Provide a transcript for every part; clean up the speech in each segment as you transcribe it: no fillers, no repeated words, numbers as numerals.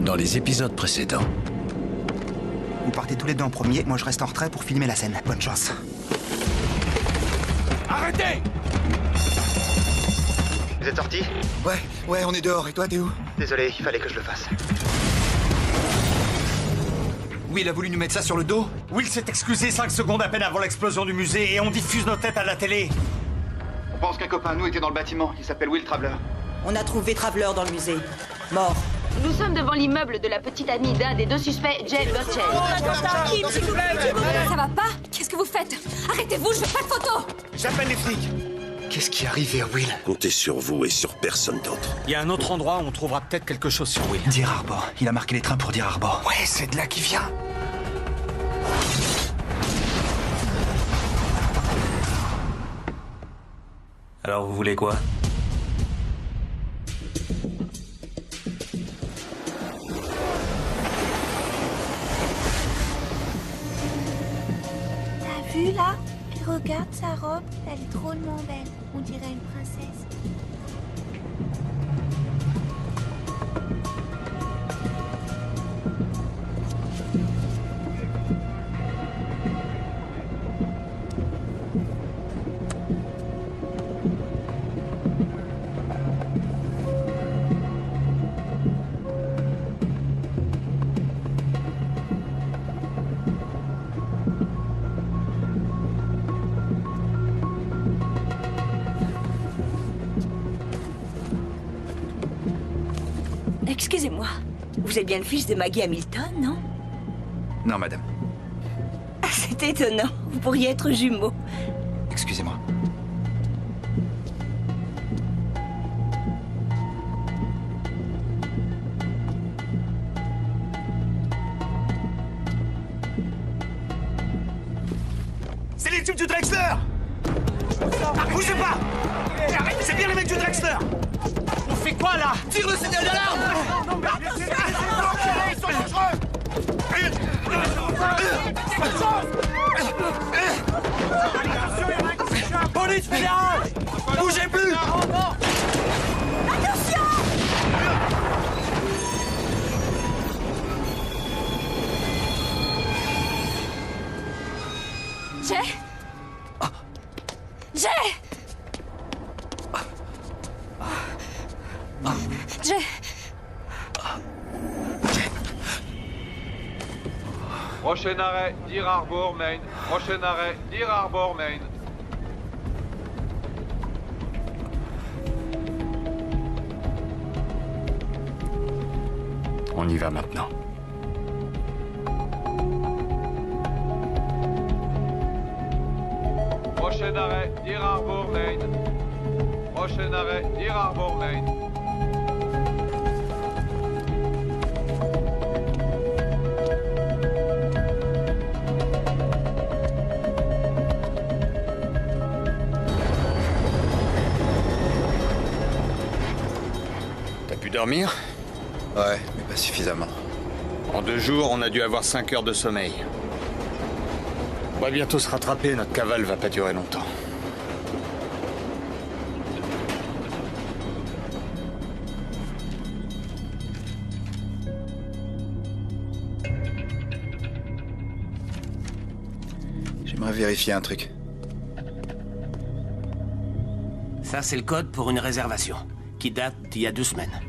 dans les épisodes précédents. Vous partez tous les deux en premier, moi je reste en retrait pour filmer la scène. Bonne chance. Arrêtez! Vous êtes sortis? Ouais, on est dehors. Et toi, t'es où? Désolé, il fallait que je le fasse. Will a voulu nous mettre ça sur le dos? Will s'est excusé 5 secondes à peine avant l'explosion du musée et on diffuse nos têtes à la télé. On pense qu'un copain à nous était dans le bâtiment. Il s'appelle Will Traveler. On a trouvé Traveler dans le musée. Mort. Nous sommes devant l'immeuble de la petite amie d'un des deux suspects, Jay Gotchel. Ça va pas? Qu'est-ce que vous faites? Arrêtez-vous, je veux pas de photos! J'appelle les flics. Qu'est-ce qui est arrivé à Will? Comptez sur vous et sur personne d'autre. Il y a un autre endroit où on trouvera peut-être quelque chose sur Will. Deer Harbor. Il a marqué les trains pour Deer Harbor. Ouais, c'est de là qu'il vient. Alors vous voulez quoi? T'as vu là? Regarde sa robe, elle est drôlement belle. On dirait une princesse. Excusez-moi. Vous êtes bien le fils de Maggie Hamilton, non? Non, madame. Ah, c'est étonnant. Vous pourriez être jumeaux. Excusez-moi. C'est les tubes du Drexler! Bougez pas! C'est bien les mecs du Drexler! On fait quoi là? Tire le signal d'alarme! Ils sont dangereux! Police fédérale! Bougez plus! Jay? Jay! Jay! Prochain arrêt, Deer Harbor, Maine. Prochain arrêt, Deer Harbor, Maine. On y va maintenant. Prochain arrêt, Deer Harbor, Maine. Prochain arrêt, Deer Harbor, Maine. T'as pu dormir? Ouais, mais pas suffisamment. En 2 jours, on a dû avoir 5 heures de sommeil. On va bientôt se rattraper, notre cavale va pas durer longtemps. J'aimerais vérifier un truc. Ça, c'est le code pour une réservation, qui date d'il y a 2 semaines.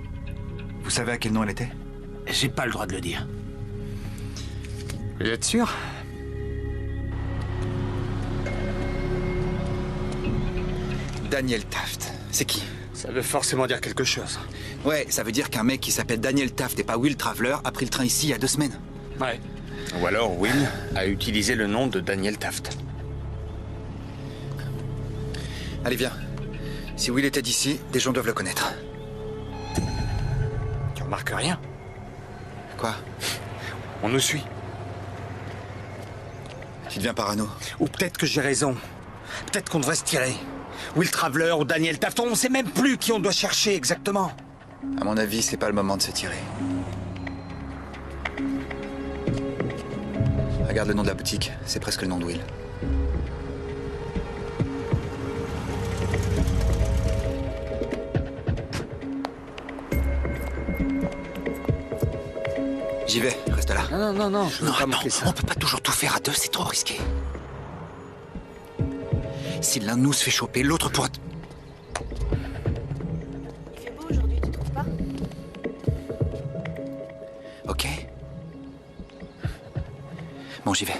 Vous savez à quel nom elle était? J'ai pas le droit de le dire. Vous êtes sûr? Daniel Taft. C'est qui? Ça veut forcément dire quelque chose. Ouais, ça veut dire qu'un mec qui s'appelle Daniel Taft et pas Will Traveler a pris le train ici il y a 2 semaines. Ouais. Ou alors Will a utilisé le nom de Daniel Taft. Allez, viens. Si Will était d'ici, des gens doivent le connaître. Tu remarques rien? Quoi? On nous suit. Tu deviens parano. Ou peut-être que j'ai raison. Peut-être qu'on devrait se tirer. Will Traveler ou Daniel Taft, on sait même plus qui on doit chercher exactement. À mon avis, c'est pas le moment de se tirer. Regarde le nom de la boutique, c'est presque le nom de Will. J'y vais, reste là. Non, je veux pas Non, manquer ça. on peut pas toujours tout faire à deux, c'est trop risqué. Si l'un de nous se fait choper, l'autre pourra... Il fait beau aujourd'hui, tu trouves pas? Ok. Bon, j'y vais.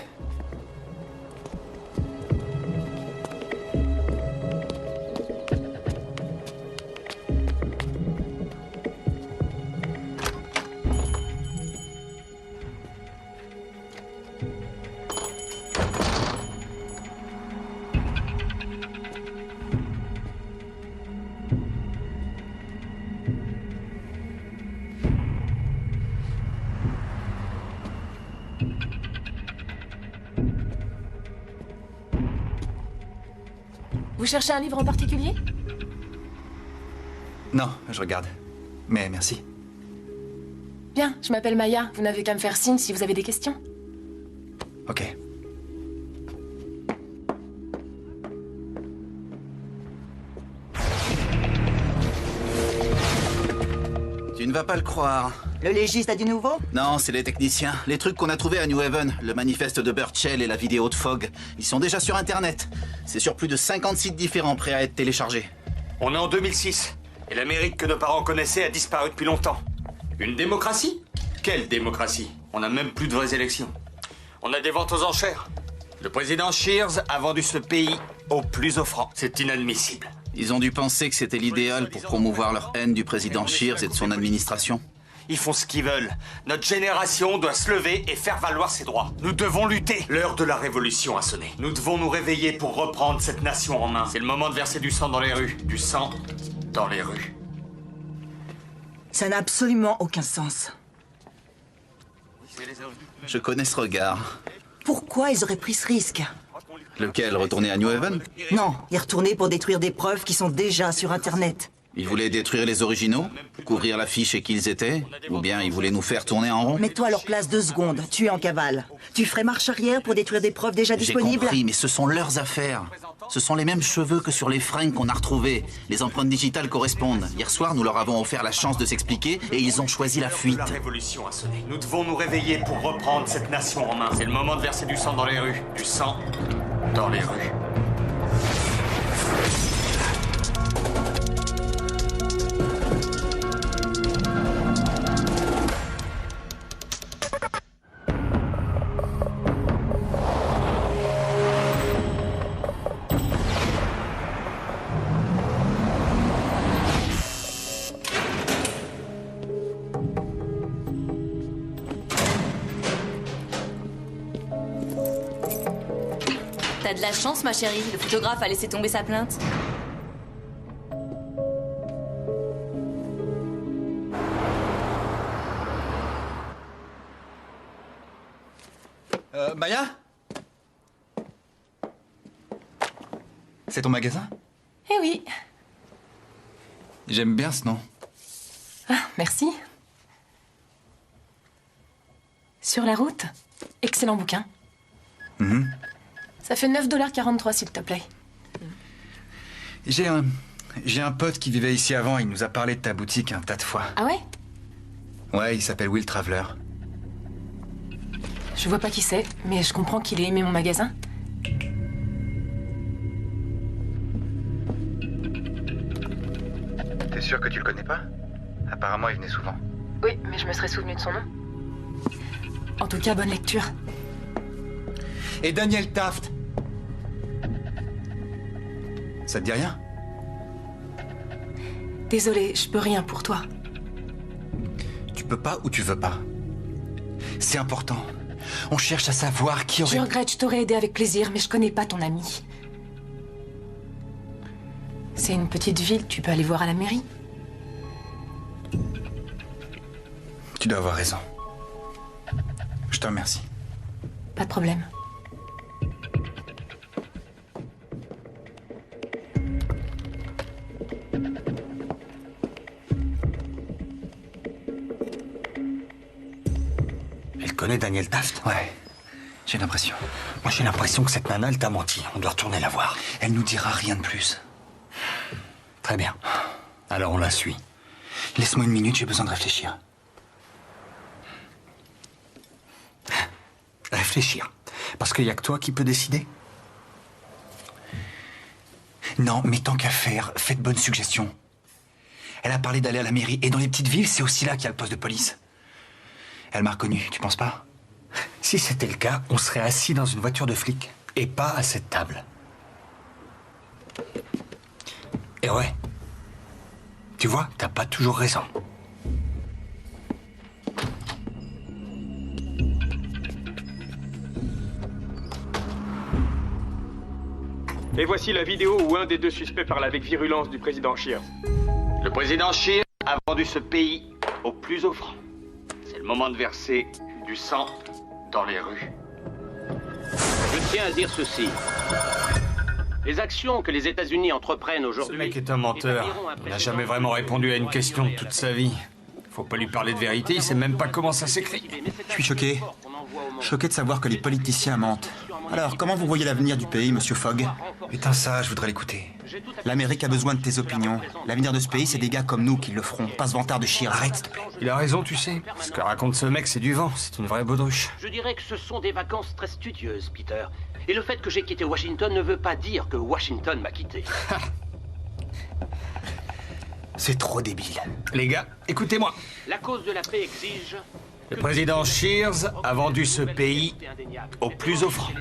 Vous cherchez un livre en particulier? Non, je regarde. Mais merci. Bien, je m'appelle Maya. Vous n'avez qu'à me faire signe si vous avez des questions. Ok. Tu ne vas pas le croire. Le légiste a du nouveau? Non, c'est les techniciens. Les trucs qu'on a trouvés à New Haven, le manifeste de Burchell et la vidéo de Fogg, ils sont déjà sur Internet. C'est sur plus de 50 sites différents prêts à être téléchargés. On est en 2006, et l'Amérique que nos parents connaissaient a disparu depuis longtemps. Une démocratie? Quelle démocratie? On n'a même plus de vraies élections. On a des ventes aux enchères. Le président Shears a vendu ce pays au plus offrant. C'est inadmissible. Ils ont dû penser que c'était l'idéal pour promouvoir leur haine du président Shears et de son administration. Ils font ce qu'ils veulent. Notre génération doit se lever et faire valoir ses droits. Nous devons lutter. L'heure de la révolution a sonné. Nous devons nous réveiller pour reprendre cette nation en main. C'est le moment de verser du sang dans les rues. Du sang dans les rues. Ça n'a absolument aucun sens. Je connais ce regard. Pourquoi ils auraient pris ce risque? Lequel? Retourner à New Haven? Non, y retourner pour détruire des preuves qui sont déjà sur Internet. Ils voulaient détruire les originaux? Couvrir l'affiche et qui ils étaient? Ou bien ils voulaient nous faire tourner en rond? Mets-toi à leur place 2 secondes, tu es en cavale. Tu ferais marche arrière pour détruire des preuves déjà J'ai disponibles? compris, mais ce sont leurs affaires. Ce sont les mêmes cheveux que sur les fringues qu'on a retrouvées. Les empreintes digitales correspondent. Hier soir, nous leur avons offert la chance de s'expliquer et ils ont choisi la fuite. La révolution a sonné. Nous devons nous réveiller pour reprendre cette nation en main. C'est le moment de verser du sang dans les rues. Du sang dans les rues. T'as de la chance, ma chérie. Le photographe a laissé tomber sa plainte. Maya? C'est ton magasin? Eh oui. J'aime bien ce nom. Ah, merci. Sur la route. Excellent bouquin. Ça fait 9,43 $, s'il te plaît. J'ai un pote qui vivait ici avant, il nous a parlé de ta boutique un tas de fois. Ah ouais? Ouais, il s'appelle Will Traveler. Je vois pas qui c'est, mais je comprends qu'il ait aimé mon magasin. T'es sûr que tu le connais pas? Apparemment, il venait souvent. Oui, mais je me serais souvenu de son nom. En tout cas, bonne lecture. Et Daniel Taft? Ça te dit rien? Désolée, je peux rien pour toi. Tu peux pas ou tu veux pas? C'est important. On cherche à savoir qui aurait... Je regrette, je t'aurais aidé avec plaisir, mais je connais pas ton ami. C'est une petite ville, tu peux aller voir à la mairie. Tu dois avoir raison. Je te remercie. Pas de problème. Elle connaît Daniel Taft? Ouais, j'ai l'impression. Moi, j'ai l'impression que cette nana, elle t'a menti. On doit retourner la voir. Elle nous dira rien de plus. Très bien. Alors, on la suit. Laisse-moi une minute, j'ai besoin de réfléchir. réfléchir. Parce qu'il n'y a que toi qui peux décider. Non, mais tant qu'à faire, fais de bonnes suggestions. Elle a parlé d'aller à la mairie. Et dans les petites villes, c'est aussi là qu'il y a le poste de police. Elle m'a reconnu, tu penses pas? Si c'était le cas, on serait assis dans une voiture de flic. Et pas à cette table. Et ouais. Tu vois, t'as pas toujours raison. Et voici la vidéo où un des deux suspects parle avec virulence du président Shears. Le président Shears a vendu ce pays au plus offrant. C'est le moment de verser du sang dans les rues. Je tiens à dire ceci. Les actions que les États-Unis entreprennent aujourd'hui... Ce mec est un menteur. Il n'a jamais vraiment répondu à une question toute sa vie. Faut pas lui parler de vérité, il sait même pas comment ça s'écrit. Je suis choqué. Choqué de savoir que les politiciens mentent. Alors, comment vous voyez l'avenir du pays, monsieur Fogg? Putain, ça, je voudrais l'écouter. L'Amérique a besoin de tes opinions. L'avenir de ce pays, c'est des gars comme nous qui le feront. Pas ce vantard de Shears. Arrête, s'il te plaît. Il a raison, tu sais. Ce que raconte ce mec, c'est du vent. C'est une vraie baudruche. Je dirais que ce sont des vacances très studieuses, Peter. Et le fait que j'ai quitté Washington ne veut pas dire que Washington m'a quitté. C'est trop débile. Les gars, écoutez-moi. La cause de la paix exige... Le président Shears a vendu ce pays au plus offrant.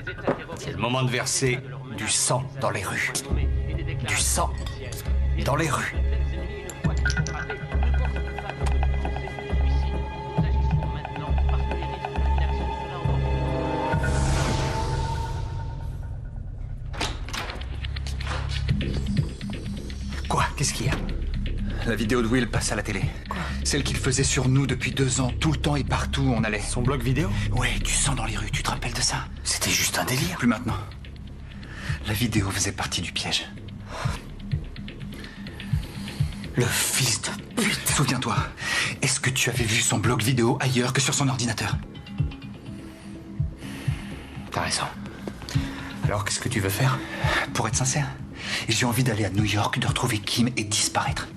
C'est le moment de verser du sang dans les rues. Du sang dans les rues. Quoi? Qu'est-ce qu'il y a? La vidéo de Will passe à la télé. Quoi? Celle qu'il faisait sur nous depuis 2 ans, tout le temps et partout où on allait. Son blog vidéo? Ouais, du sang dans les rues, tu te rappelles de ça? C'était juste un délire. Plus maintenant. La vidéo faisait partie du piège. Le fils de pute. Souviens-toi, est-ce que tu avais vu son blog vidéo ailleurs que sur son ordinateur? T'as raison. Alors, qu'est-ce que tu veux faire? Pour être sincère, j'ai envie d'aller à New York, de retrouver Kim et disparaître.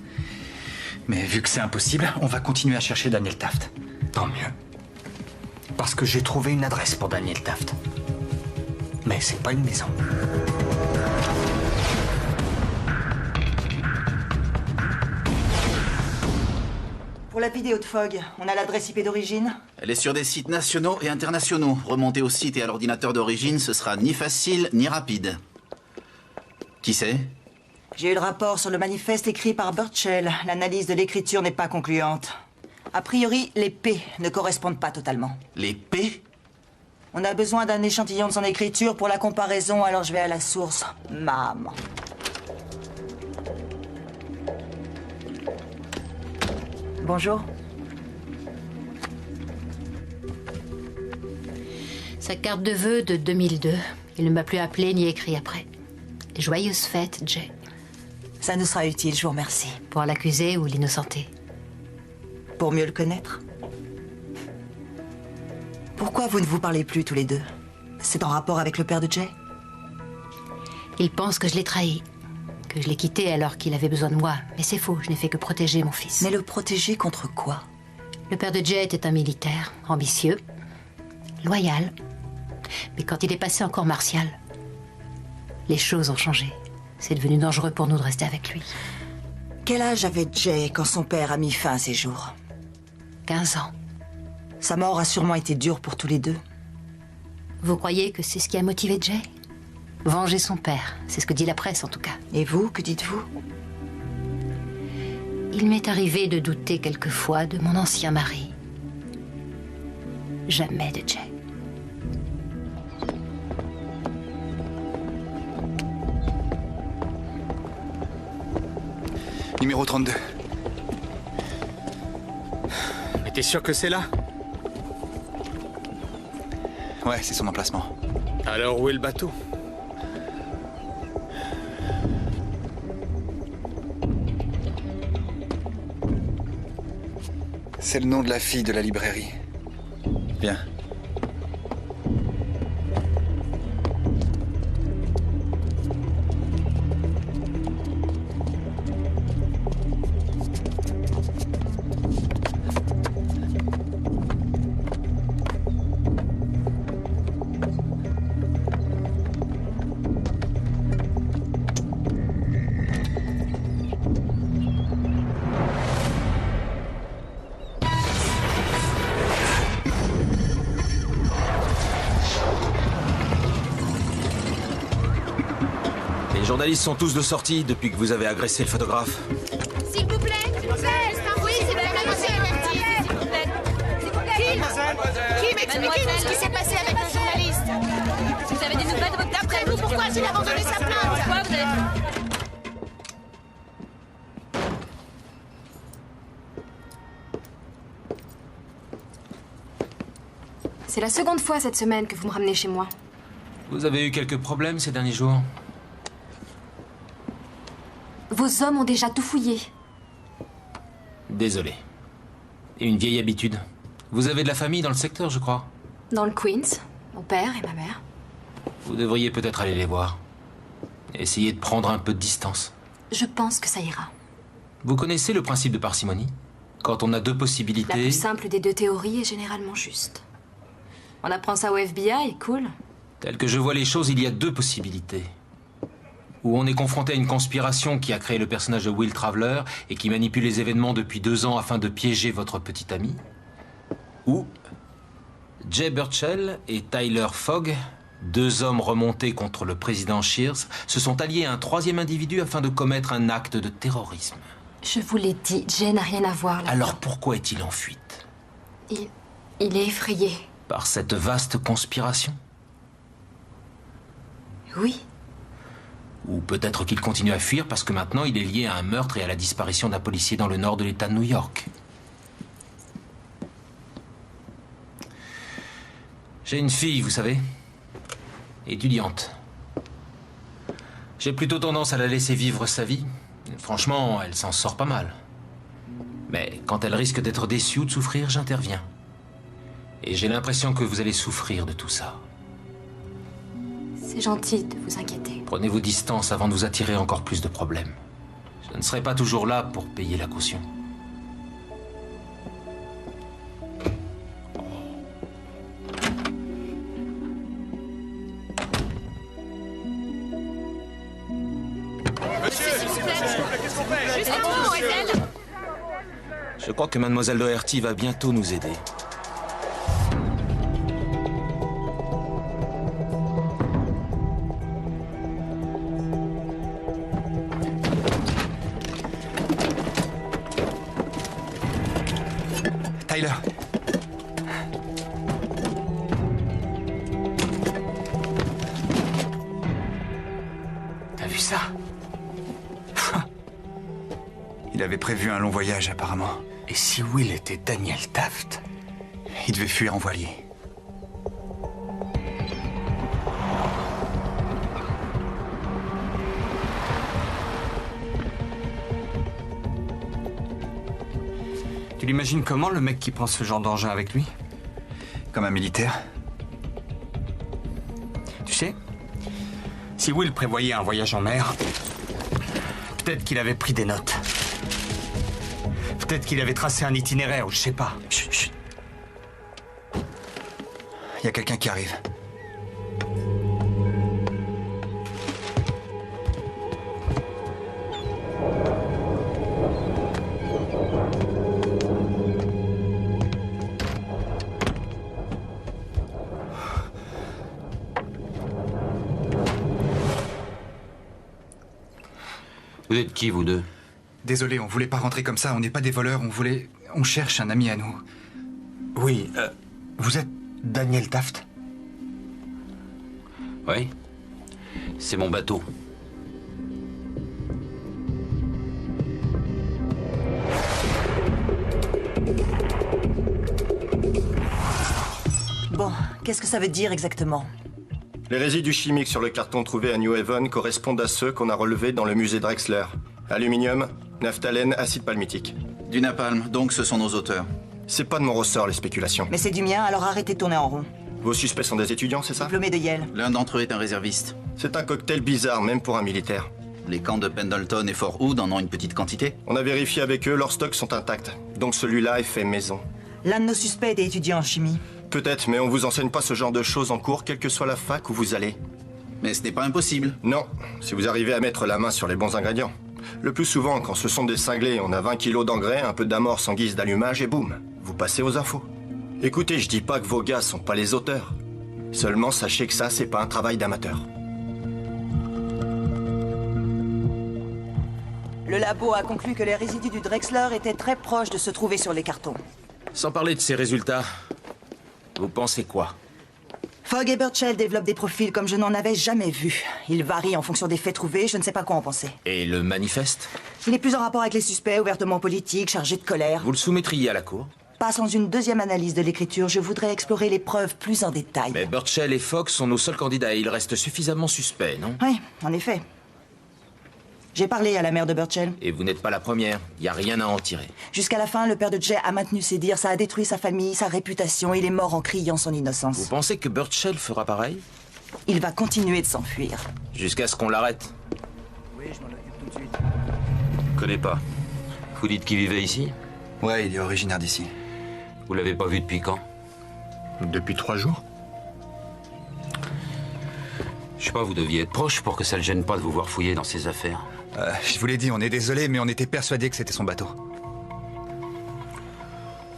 Mais vu que c'est impossible, on va continuer à chercher Daniel Taft. Tant mieux. Parce que j'ai trouvé une adresse pour Daniel Taft. Mais c'est pas une maison. Pour la vidéo de Fogg, on a l'adresse IP d'origine? Elle est sur des sites nationaux et internationaux. Remonter au site et à l'ordinateur d'origine, ce sera ni facile ni rapide. Qui c'est? J'ai eu le rapport sur le manifeste écrit par Burchell. L'analyse de l'écriture n'est pas concluante. A priori, les P ne correspondent pas totalement. Les P? On a besoin d'un échantillon de son écriture pour la comparaison, alors je vais à la source. Maman. Bonjour. Sa carte de vœux de 2002. Il ne m'a plus appelé ni écrit après. Joyeuses fêtes, Jay. Ça nous sera utile, je vous remercie. Pour l'accuser ou l'innocenter? Pour mieux le connaître. Pourquoi vous ne vous parlez plus tous les deux? C'est en rapport avec le père de Jay? Il pense que je l'ai trahi. Que je l'ai quitté alors qu'il avait besoin de moi. Mais c'est faux, je n'ai fait que protéger mon fils. Mais le protéger contre quoi? Le père de Jay était un militaire, ambitieux, loyal. Mais quand il est passé en corps martial, les choses ont changé. C'est devenu dangereux pour nous de rester avec lui. Quel âge avait Jay quand son père a mis fin à ses jours? 15 ans. Sa mort a sûrement été dure pour tous les deux. Vous croyez que c'est ce qui a motivé Jay? Venger son père, c'est ce que dit la presse en tout cas. Et vous, que dites-vous? Il m'est arrivé de douter quelquefois de mon ancien mari. Jamais de Jay. Numéro 32. Mais t'es sûr que c'est là? Ouais, c'est son emplacement. Alors où est le bateau? C'est le nom de la fille de la librairie. Viens. journalistes sont tous de sortie depuis que vous avez agressé le photographe. S'il vous plaît, s'il vous plaît. Oui, s'il vous plaît, monsieur. S'il vous plaît. Kim, expliquez-nous ce qui s'est passé avec le journaliste. Vous avez des nouvelles de votre... D'après vous, pourquoi a-t-il abandonné sa plainte? Pourquoi vous avez... C'est la seconde fois cette semaine que vous me ramenez chez moi. Vous avez eu quelques problèmes ces derniers jours? Vos hommes ont déjà tout fouillé. Désolé. Et une vieille habitude. Vous avez de la famille dans le secteur, je crois. Dans le Queens, mon père et ma mère. Vous devriez peut-être aller les voir. Essayez de prendre un peu de distance. Je pense que ça ira. Vous connaissez le principe de parcimonie? Quand on a deux possibilités... La plus simple des deux théories est généralement juste. On apprend ça au FBI, cool. Tel que je vois les choses, il y a deux possibilités. Ou on est confronté à une conspiration qui a créé le personnage de Will Traveler et qui manipule les événements depuis 2 ans afin de piéger votre petit ami. Ou Jay Burchell et Tyler Fogg, 2 hommes remontés contre le président Shears, se sont alliés à un 3e individu afin de commettre un acte de terrorisme. Je vous l'ai dit, Jay n'a rien à voir là-dedans. Alors pourquoi est-il en fuite? Il est effrayé. Par cette vaste conspiration? Oui. Ou peut-être qu'il continue à fuir parce que maintenant il est lié à un meurtre et à la disparition d'un policier dans le nord de l'État de New York. J'ai une fille, vous savez, étudiante. J'ai plutôt tendance à la laisser vivre sa vie. Franchement, elle s'en sort pas mal. Mais quand elle risque d'être déçue ou de souffrir, j'interviens. Et j'ai l'impression que vous allez souffrir de tout ça. C'est gentil de vous inquiéter. Prenez vos distances avant de vous attirer encore plus de problèmes. Je ne serai pas toujours là pour payer la caution. Monsieur, s'il vous plaît, qu'est-ce qu'on fait? Juste un moment, Ethel. Je crois que Mademoiselle Doherty va bientôt nous aider. Tyler. T'as vu ça? Il avait prévu un long voyage, apparemment. Et si Will était Daniel Taft? Il devait fuir en voilier. Tu l'imagines comment, le mec qui prend ce genre d'engin avec lui? Comme un militaire? Tu sais, si Will prévoyait un voyage en mer, peut-être qu'il avait pris des notes. Peut-être qu'il avait tracé un itinéraire, ou je sais pas. Chut, chut. Il y a quelqu'un qui arrive. Vous êtes qui, vous deux? Désolé, on voulait pas rentrer comme ça, on n'est pas des voleurs, on cherche un ami à nous. Oui, vous êtes Daniel Taft? Oui. C'est mon bateau. Bon, qu'est-ce que ça veut dire exactement? Les résidus chimiques sur le carton trouvé à New Haven correspondent à ceux qu'on a relevés dans le musée Drexler. Aluminium, naphtalène, acide palmitique. Du napalm, donc ce sont nos auteurs. C'est pas de mon ressort, les spéculations. Mais c'est du mien, alors arrêtez de tourner en rond. Vos suspects sont des étudiants, c'est ça? Diplômés de Yale. L'un d'entre eux est un réserviste. C'est un cocktail bizarre, même pour un militaire. Les camps de Pendleton et Fort Hood en ont une petite quantité. On a vérifié avec eux, leurs stocks sont intacts. Donc celui-là est fait maison. L'un de nos suspects était étudiant en chimie. Peut-être, mais on vous enseigne pas ce genre de choses en cours, quelle que soit la fac où vous allez. Mais ce n'est pas impossible. Non, si vous arrivez à mettre la main sur les bons ingrédients. Le plus souvent, quand ce sont des cinglés, on a 20 kilos d'engrais, un peu d'amorce en guise d'allumage et boum, vous passez aux infos. Écoutez, je dis pas que vos gars sont pas les auteurs. Seulement, sachez que ça, c'est pas un travail d'amateur. Le labo a conclu que les résidus du Drexler étaient très proches de se trouver sur les cartons. Sans parler de ces résultats, vous pensez quoi? Fogg et Burchell développent des profils comme je n'en avais jamais vu. Ils varient en fonction des faits trouvés, je ne sais pas quoi en penser. Et le manifeste? Il est plus en rapport avec les suspects, ouvertement politiques, chargés de colère. Vous le soumettriez à la cour? Pas sans une deuxième analyse de l'écriture, je voudrais explorer les preuves plus en détail. Mais Burchell et Fogg sont nos seuls candidats et ils restent suffisamment suspects, non? Oui, en effet. J'ai parlé à la mère de Burchell. Et vous n'êtes pas la première, il n'y a rien à en tirer. Jusqu'à la fin, le père de Jay a maintenu ses dires, ça a détruit sa famille, sa réputation, il est mort en criant son innocence. Vous pensez que Burchell fera pareil? Il va continuer de s'enfuir. Jusqu'à ce qu'on l'arrête. Oui, je m'en occupe tout de suite. Connais pas. Vous dites qu'il vivait ici? Ouais, il est originaire d'ici. Vous l'avez pas vu depuis quand? Depuis 3 jours. Je sais pas, vous deviez être proche pour que ça le gêne pas de vous voir fouiller dans ses affaires. Je vous l'ai dit, on est désolé, mais on était persuadés que c'était son bateau.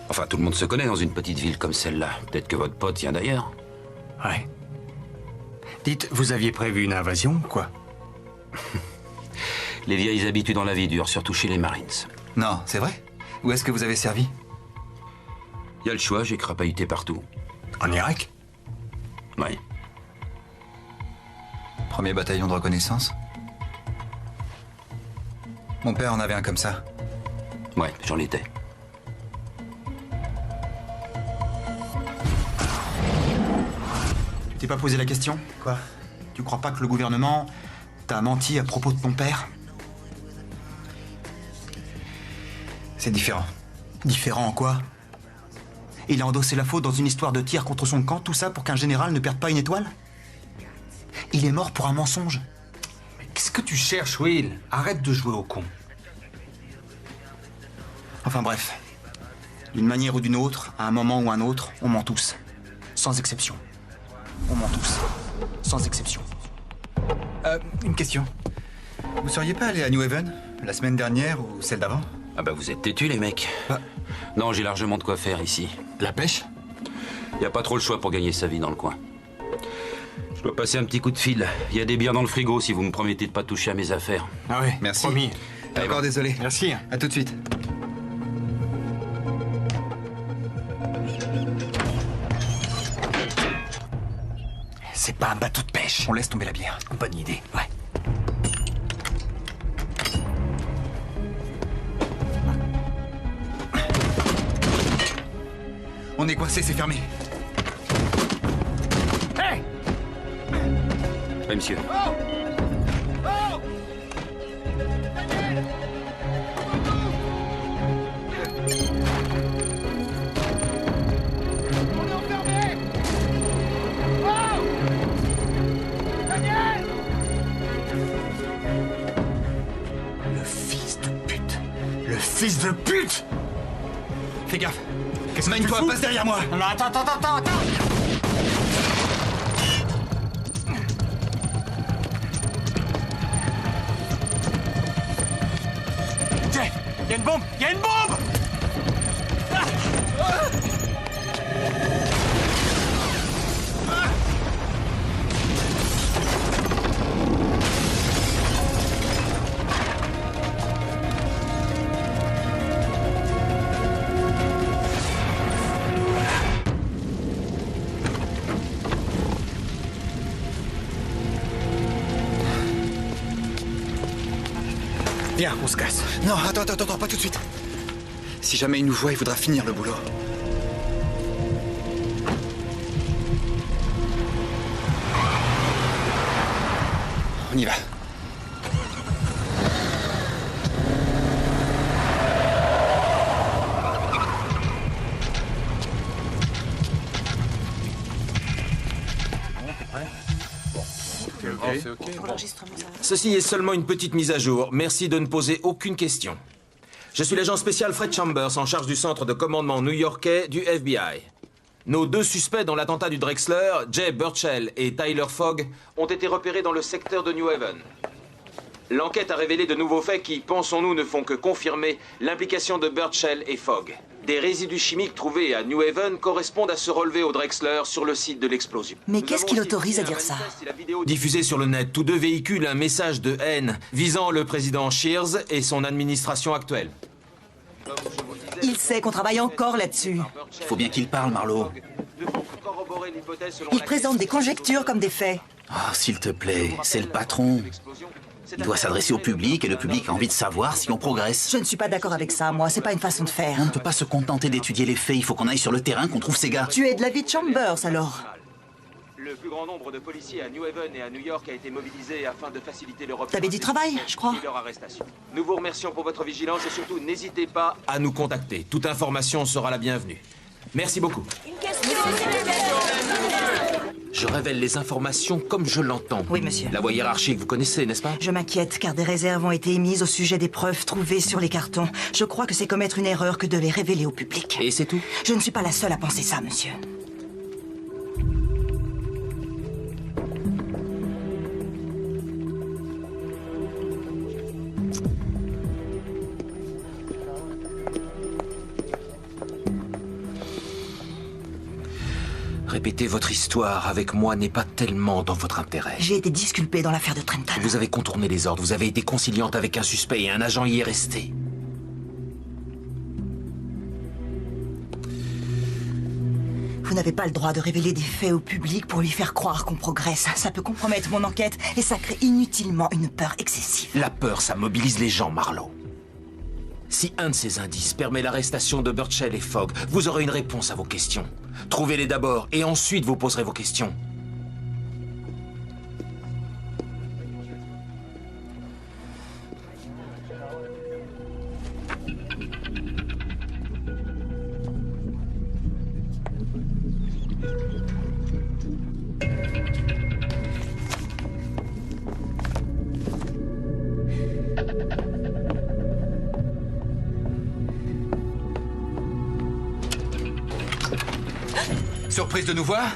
Enfin, tout le monde se connaît dans une petite ville comme celle-là. Peut-être que votre pote vient d'ailleurs. Ouais. Dites, vous aviez prévu une invasion, quoi? Les vieilles habitudes dans la vie dure, surtout chez les Marines. Non, c'est vrai? Où est-ce que vous avez servi? Y a le choix, j'ai crapahuté partout. En Irak? Oui. Premier bataillon de reconnaissance. Mon père en avait un comme ça. Ouais, j'en étais. Tu t'es pas posé la question? Quoi? Tu crois pas que le gouvernement t'a menti à propos de ton père? C'est différent. Différent en quoi? Il a endossé la faute dans une histoire de tir contre son camp, tout ça pour qu'un général ne perde pas une étoile? Il est mort pour un mensonge. Mais qu'est-ce que tu cherches, Will? Arrête de jouer au con. Enfin bref. D'une manière ou d'une autre, à un moment ou un autre, on ment tous. Sans exception. On ment tous. Sans exception. Une question. Vous seriez pas allé à New Haven la semaine dernière ou celle d'avant? Ah bah vous êtes têtus les mecs. Non, j'ai largement de quoi faire ici. La pêche? Y a pas trop le choix pour gagner sa vie dans le coin. Je dois passer un petit coup de fil. Il y a des bières dans le frigo si vous me promettez de pas toucher à mes affaires. Ah oui, merci. Promis. D'accord, désolé. Merci. À tout de suite. C'est pas un bateau de pêche. On laisse tomber la bière. Bonne idée, ouais. On est coincé, c'est fermé. Hey! Oui, monsieur. Oh! Oh! Daniel! On est enfermé! Oh! Daniel! Le fils de pute! Le fils de pute! Fais gaffe. Mène-toi, passe derrière moi. Non, attends. Tiens, il y a une bombe! Ah! Ah! Viens, on se casse. Non, attends, pas tout de suite. Si jamais il nous voit, il faudra finir le boulot. On y va. Ceci est seulement une petite mise à jour. Merci de ne poser aucune question. Je suis l'agent spécial Fred Chambers, en charge du centre de commandement new-yorkais du FBI. Nos 2 suspects dans l'attentat du Drexler, Jay Burchell et Tyler Fogg, ont été repérés dans le secteur de New Haven. L'enquête a révélé de nouveaux faits qui, pensons-nous, ne font que confirmer l'implication de Burchell et Fogg. Des résidus chimiques trouvés à New Haven correspondent à ceux relevés au Drexler sur le site de l'explosion. Mais qu'est-ce qui l'autorise à dire ça? Diffusé sur le net, tous deux véhiculent un message de haine visant le président Shears et son administration actuelle. Il sait qu'on travaille encore là-dessus. Il faut bien qu'il parle, Marlowe. Il présente des conjectures comme des faits. Oh, s'il te plaît, c'est le patron. Il doit s'adresser au public et le public a envie de savoir si on progresse. Je ne suis pas d'accord avec ça, moi. C'est pas une façon de faire. On ne peut pas se contenter d'étudier les faits. Il faut qu'on aille sur le terrain, qu'on trouve ces gars. Tu es de l'avis de Chambers, alors? Le plus grand nombre de policiers à New Haven et à New York a été mobilisé afin de faciliter leur T'avais du travail, je crois. leur arrestation. Nous vous remercions pour votre vigilance et surtout n'hésitez pas à nous contacter. Toute information sera la bienvenue. Merci beaucoup. Je révèle les informations comme je l'entends. Oui, monsieur. La voie hiérarchique, vous connaissez, n'est-ce pas? Je m'inquiète, car des réserves ont été émises au sujet des preuves trouvées sur les cartons. Je crois que c'est commettre une erreur que de les révéler au public. Et c'est tout? Je ne suis pas la seule à penser ça, monsieur. Répéter votre histoire avec moi n'est pas tellement dans votre intérêt. J'ai été disculpée dans l'affaire de Trenton. Vous avez contourné les ordres, vous avez été conciliante avec un suspect et un agent y est resté. Vous n'avez pas le droit de révéler des faits au public pour lui faire croire qu'on progresse. Ça peut compromettre mon enquête et ça crée inutilement une peur excessive. La peur, ça mobilise les gens, Marlowe. Si un de ces indices permet l'arrestation de Burchell et Fogg, vous aurez une réponse à vos questions. Trouvez-les d'abord et ensuite vous poserez vos questions. Surprise de nous voir?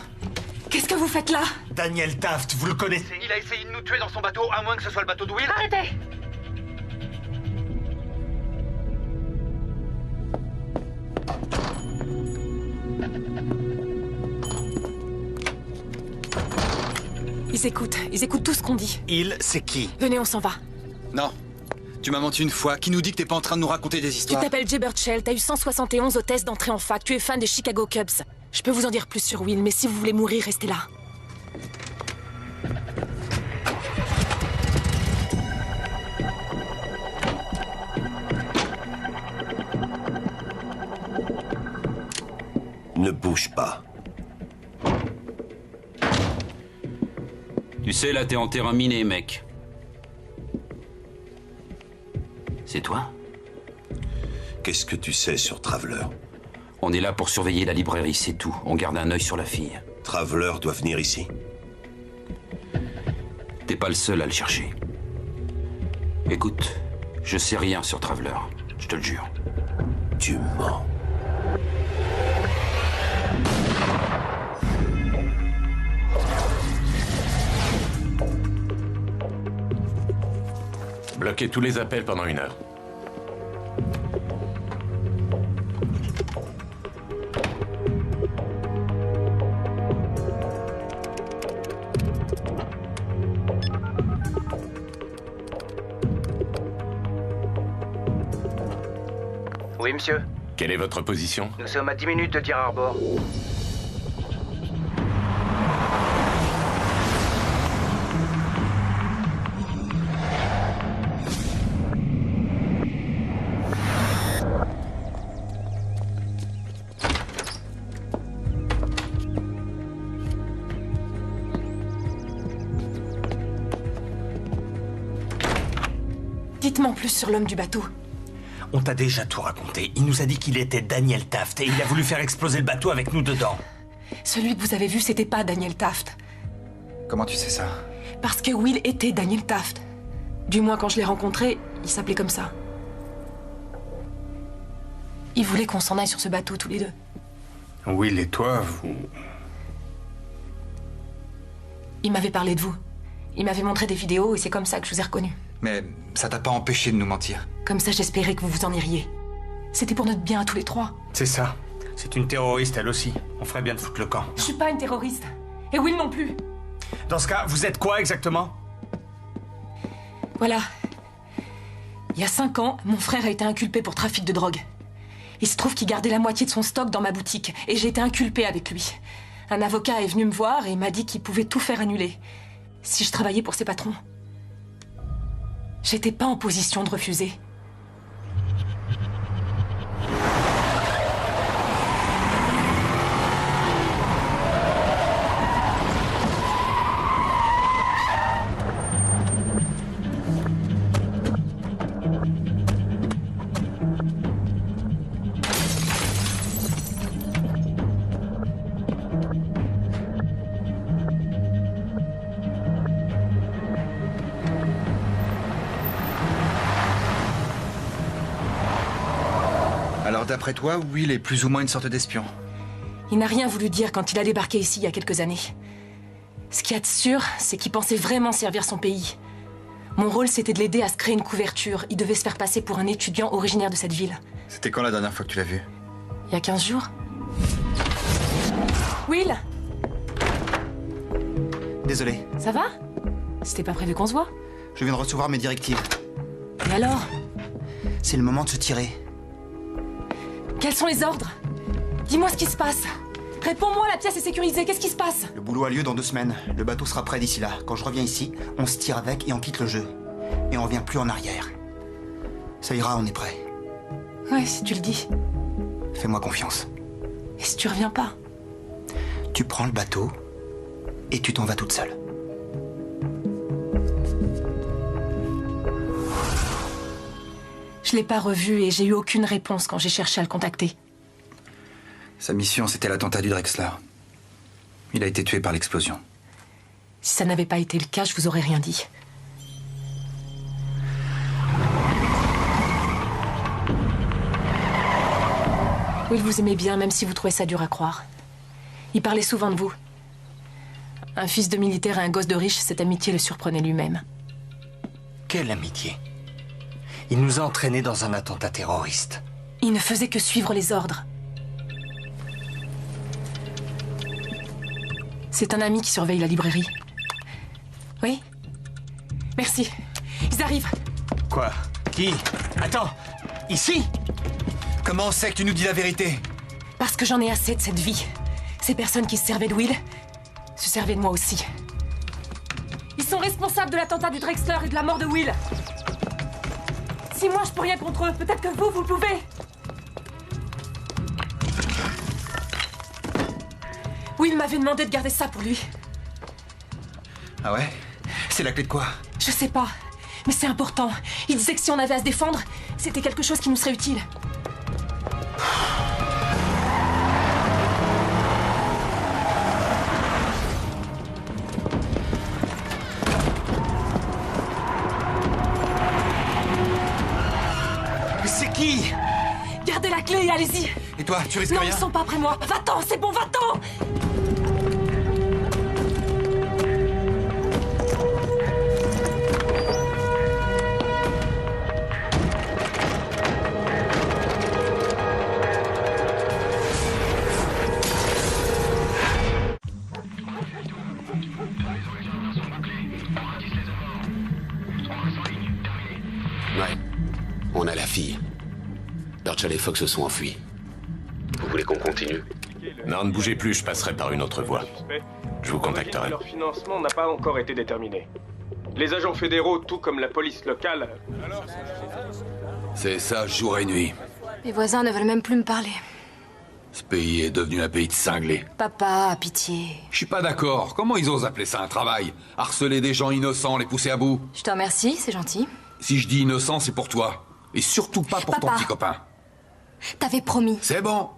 Qu'est-ce que vous faites là? Daniel Taft, vous le connaissez? Il a essayé de nous tuer dans son bateau, à moins que ce soit le bateau de Will. Arrêtez! Ils écoutent tout ce qu'on dit. Il, c'est qui? Venez, on s'en va. Non. Tu m'as menti une fois. Qui nous dit que t'es pas en train de nous raconter des Tu histoires? t'appelles Jay Burchell, t'as eu 171 au test d'entrée en fac, tu es fan des Chicago Cubs. Je peux vous en dire plus sur Will, mais si vous voulez mourir, restez là. Ne bouge pas. Tu sais, là, t'es en terrain miné, mec. C'est toi? Qu'est-ce que tu sais sur Traveler? On est là pour surveiller la librairie, c'est tout. On garde un œil sur la fille. Traveler doit venir ici. T'es pas le seul à le chercher. Écoute, je sais rien sur Traveler, je te le jure. Tu mens. Bloquez tous les appels pendant 1 heure. Oui, monsieur. Quelle est votre position? Nous sommes à 10 minutes de Deer Harbor. Dites-moi en plus sur l'homme du bateau. On t'a déjà tout raconté. Il nous a dit qu'il était Daniel Taft et il a voulu faire exploser le bateau avec nous dedans. Celui que vous avez vu, c'était pas Daniel Taft. Comment tu sais ça? Parce que Will était Daniel Taft. Du moins, quand je l'ai rencontré, il s'appelait comme ça. Il voulait qu'on s'en aille sur ce bateau, tous les deux. Will et toi, vous... Il m'avait parlé de vous. Il m'avait montré des vidéos et c'est comme ça que je vous ai reconnu. Mais ça t'a pas empêché de nous mentir? Comme ça, j'espérais que vous vous en iriez. C'était pour notre bien à tous les trois. C'est ça. C'est une terroriste, elle aussi. On ferait bien de foutre le camp. Je suis pas une terroriste. Et Will non plus. Dans ce cas, vous êtes quoi exactement? Voilà. Il y a 5 ans, mon frère a été inculpé pour trafic de drogue. Il se trouve qu'il gardait la moitié de son stock dans ma boutique, et j'ai été inculpée avec lui. Un avocat est venu me voir et m'a dit qu'il pouvait tout faire annuler, si je travaillais pour ses patrons. J'étais pas en position de refuser. Alors d'après toi, Will est plus ou moins une sorte d'espion? Il n'a rien voulu dire quand il a débarqué ici il y a quelques années. Ce qu'il y a de sûr, c'est qu'il pensait vraiment servir son pays. Mon rôle, c'était de l'aider à se créer une couverture. Il devait se faire passer pour un étudiant originaire de cette ville. C'était quand la dernière fois que tu l'as vu? Il y a 15 jours. Will! Désolé. Ça va? C'était pas prévu qu'on se voit? Je viens de recevoir mes directives. Et alors? C'est le moment de se tirer. Quels sont les ordres? Dis-moi ce qui se passe. Réponds-moi, la pièce est sécurisée, qu'est-ce qui se passe? Le boulot a lieu dans 2 semaines. Le bateau sera prêt d'ici là. Quand je reviens ici, on se tire avec et on quitte le jeu. Et on revient plus en arrière. Ça ira, on est prêt. Ouais, si tu le dis. Fais-moi confiance. Et si tu reviens pas? Tu prends le bateau et tu t'en vas toute seule. Je l'ai pas revu et j'ai eu aucune réponse quand j'ai cherché à le contacter. Sa mission, c'était l'attentat du Drexler. Il a été tué par l'explosion. Si ça n'avait pas été le cas, je vous aurais rien dit. Will vous aimait bien, même si vous trouvez ça dur à croire. Il parlait souvent de vous. Un fils de militaire et un gosse de riche, cette amitié le surprenait lui-même. Quelle amitié? Il nous a entraînés dans un attentat terroriste. Il ne faisait que suivre les ordres. C'est un ami qui surveille la librairie. Oui? Merci. Ils arrivent. Quoi? Qui? Attends! Ici? Comment on sait que tu nous dis la vérité? Parce que j'en ai assez de cette vie. Ces personnes qui se servaient de Will se servaient de moi aussi. Ils sont responsables de l'attentat du Drexler et de la mort de Will. Si moi je peux rien contre eux, peut-être que vous le pouvez. Will m'avait demandé de garder ça pour lui. Ah ouais? C'est la clé de quoi? Je sais pas, mais c'est important. Il disait que si on avait à se défendre, c'était quelque chose qui nous serait utile. C'est qui? Gardez la clé et allez-y. Et toi, tu risques non, rien? ils sont pas après moi. Va-t'en, c'est bon, va-t'en. Ouais. On a la fille. Birchall et Fox se sont enfuis. Vous voulez qu'on continue? Non, ne bougez plus, je passerai par une autre voie. Je vous contacterai. Leur financement n'a pas encore été déterminé. Les agents fédéraux, tout comme la police locale... C'est ça, jour et nuit. Mes voisins ne veulent même plus me parler. Ce pays est devenu un pays de cinglés. Papa, pitié. Je suis pas d'accord. Comment ils osent appeler ça un travail? Harceler des gens innocents, les pousser à bout? Je te remercie, c'est gentil. Si je dis innocent, c'est pour toi. Et surtout pas pour ton Papa. petit copain. T'avais promis. C'est bon.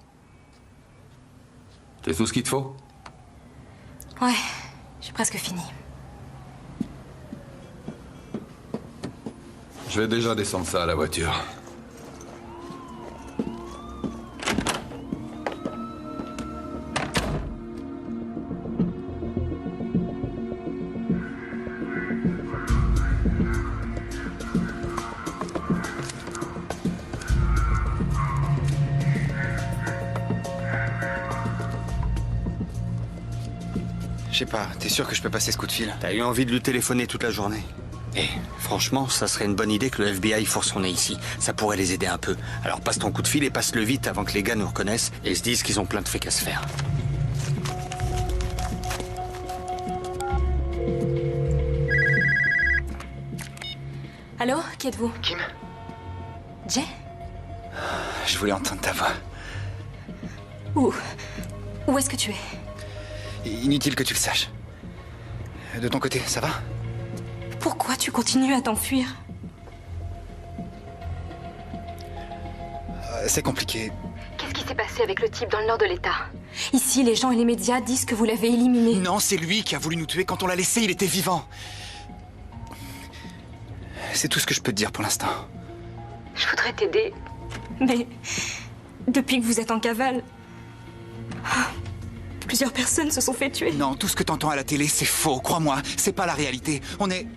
C'est tout ce qu'il te faut? Ouais, j'ai presque fini. Je vais déjà descendre ça à la voiture. Je sais pas, t'es sûr que je peux passer ce coup de fil? T'as eu envie de lui téléphoner toute la journée. Et franchement, ça serait une bonne idée que le FBI force son nez ici. Ça pourrait les aider un peu. Alors passe ton coup de fil et passe-le vite avant que les gars nous reconnaissent et se disent qu'ils ont plein de fric à se faire. Allô, qui êtes-vous? Kim? Jay? Je voulais entendre ta voix. Où est-ce que tu es? Inutile que tu le saches. De ton côté, ça va? Pourquoi tu continues à t'enfuir? C'est compliqué. Qu'est-ce qui s'est passé avec le type dans le nord de l'État? Ici, les gens et les médias disent que vous l'avez éliminé. Non, c'est lui qui a voulu nous tuer. Quand on l'a laissé, il était vivant. C'est tout ce que je peux te dire pour l'instant. Je voudrais t'aider, mais depuis que vous êtes en cavale, plusieurs personnes se sont fait tuer. Non, tout ce que t'entends à la télé, c'est faux. Crois-moi, c'est pas la réalité. On est...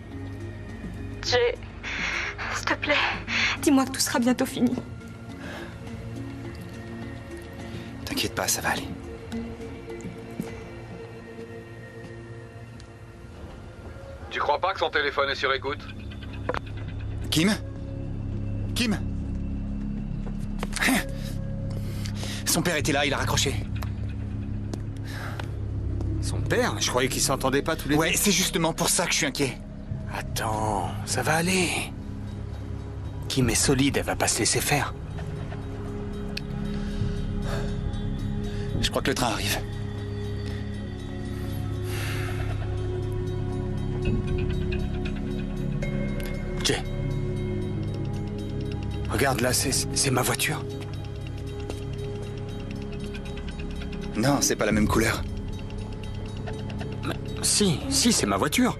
Jay, s'il te plaît, dis-moi que tout sera bientôt fini. T'inquiète pas, ça va aller. Tu crois pas que son téléphone est sur écoute? Kim? Kim? Son père était là, il a raccroché. Son père? Je croyais qu'ils s'entendaient pas tous les deux. Ouais, c'est justement pour ça que je suis inquiet. Attends, ça va aller. Kim est solide, elle va pas se laisser faire. Je crois que le train arrive. Jay. Regarde là, c'est ma voiture. Non, c'est pas la même couleur. Mais, si, c'est ma voiture.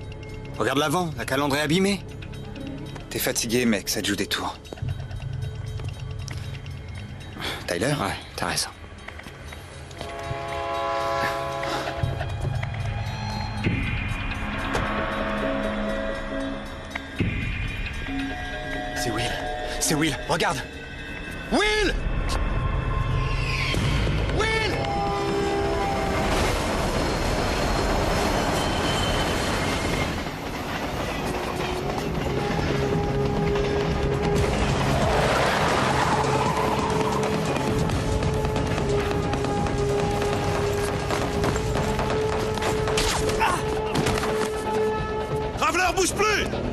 Regarde l'avant, la calandre est abîmée. T'es fatigué, mec, ça te joue des tours. Tyler? Ouais, t'as raison. C'est Will. C'est Will. Regarde. Will! Will! Traveler, bouge plus!